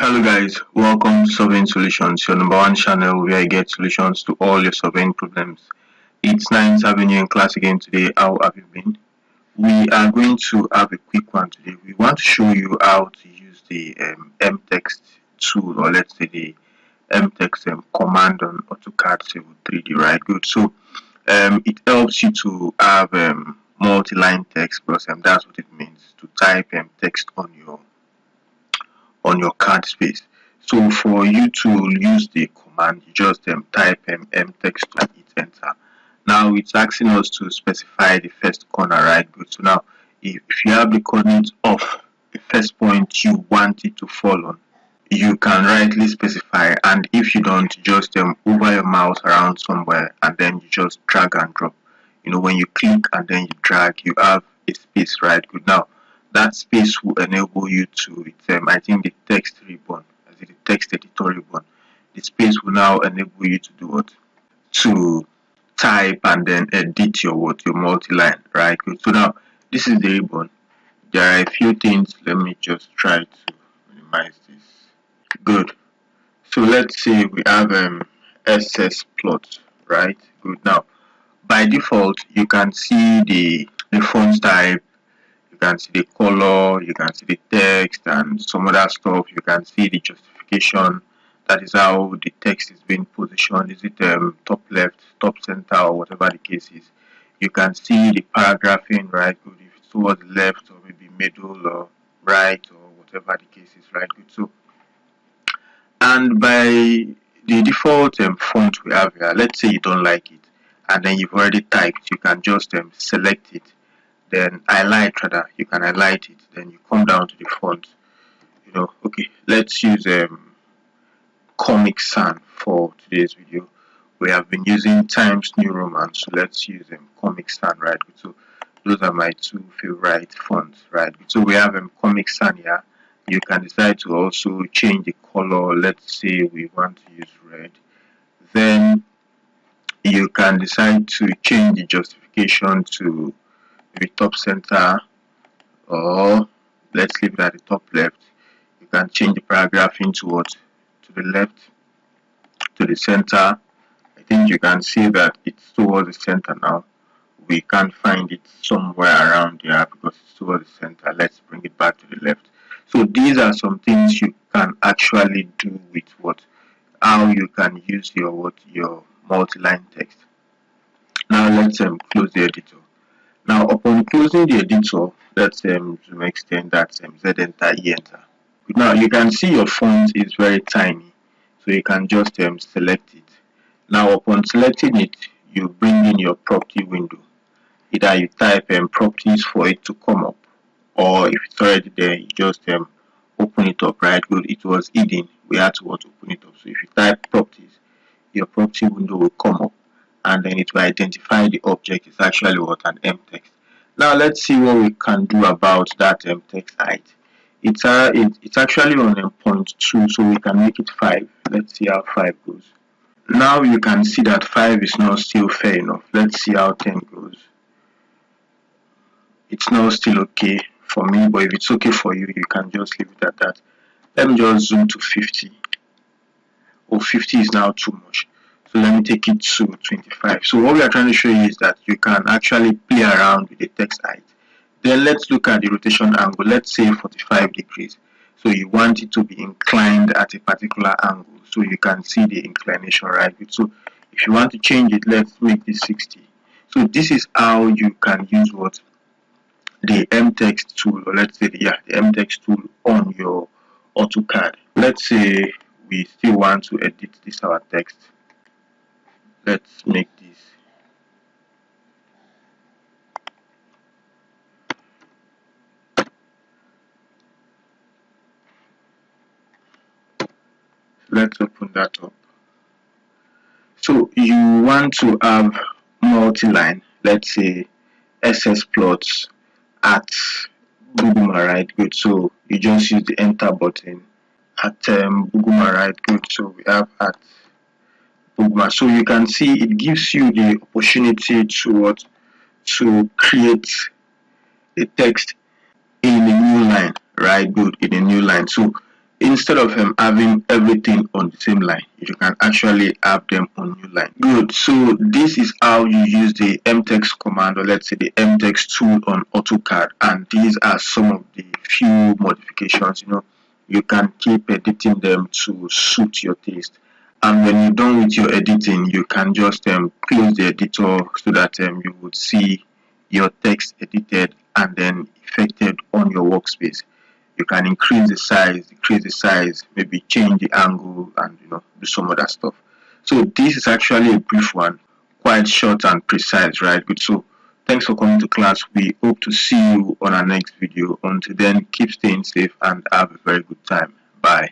Hello guys, welcome to Solving Solutions, your number one channel where I get solutions to all your solving problems. It's nice having you in class again today. How have you been? We are going to have a quick one today. We want to show you how to use the MText tool, or let's say the MText command on AutoCAD Civil 3D, right? Good. So it helps you to have multi-line text, because that's what it means to type text on your card space. So for you to use the command, you just type mtext and hit enter. Now it's asking us to specify the first corner, right? Good. So now if you have the coordinates of the first point you want it to fall on, you can rightly specify, and if you don't, just hover your mouse around somewhere and then you just drag and drop. When you click and then you drag, you have a space, right? Good. Now that space will enable you to, I think the text ribbon, the text editor ribbon, the space will now enable you to do what? To type and then edit your multi-line, right? Good. So now this is the ribbon. There are a few things. Let me just try to minimize this. Good. So let's say we have SS plot, right? Good. Now by default you can see the font type, you can see the color, you can see the text and some other stuff. You can see the justification. That is how the text is being positioned. Is it top left, top center, or whatever the case is. You can see the paragraphing, right? Good. If it's towards the left or maybe middle or right or whatever the case is, right? Good. So, and by the default font we have here, let's say you don't like it and then you've already typed, you can just select it, then you can highlight it, then you come down to the font. Okay, let's use Comic Sans for today's video. We have been using Times New Roman, so let's use Comic Sans, right? So those are my two favorite fonts, right? So we have Comic Sans here. You can decide to also change the color. Let's say we want to use red. Then you can decide to change the justification to the top center, or let's leave it at the top left. You can change the paragraph into what? To the left, to the center. I think you can see that it's towards the center now. We can't find it somewhere around here because it's towards the center. Let's bring it back to the left. So these are some things you can actually do with how you can use your multi-line text. Now let's close the editor. Now upon closing the editor, let's to extend that Z enter, E enter. Now you can see your font is very tiny, so you can just select it. Now upon selecting it, you bring in your property window. Either you type properties for it to come up, or if it's already there, you just open it up, right? Good. It was hidden, we had to open it up. So if you type properties, your property window will come up, and then it will identify the object is actually an mtext. Now let's see what we can do about that text height. It's actually on 0.2, so we can make it 5. Let's see how 5 goes. Now you can see that 5 is not still fair enough. Let's see how 10 goes. It's not still okay for me, but if it's okay for you, you can just leave it at that. Let me just zoom to 50. 50 is now too much. So let me take it to 25. So what we are trying to show you is that you can actually play around with the text height. Then let's look at the rotation angle. Let's say 45 degrees. So you want it to be inclined at a particular angle, so you can see the inclination, right? So if you want to change it, let's make this 60. So this is how you can use the MText tool, or let's say the MText tool on your AutoCAD. Let's say we still want to edit this our text. Let's make this. Let's open that up. So you want to have multi-line, let's say SS plots at Buguma, right? Good. So you just use the enter button at Buguma, right? Good. So we have at Buguma. So you can see it gives you the opportunity to create a text in a new line, right? Good. In a new line. So instead of having everything on the same line, you can actually have them on new line. Good. So this is how you use the mtext command, or let's say the mtext tool on AutoCAD, and these are some of the few modifications. You can keep editing them to suit your taste, and when you're done with your editing, you can just close the editor so that you would see your text edited and then effected on your workspace. You can increase the size, decrease the size, maybe change the angle, and do some other stuff. So this is actually a brief one, quite short and precise, right? Good. So thanks for coming to class. We hope to see you on our next video. Until then, keep staying safe and have a very good time. Bye.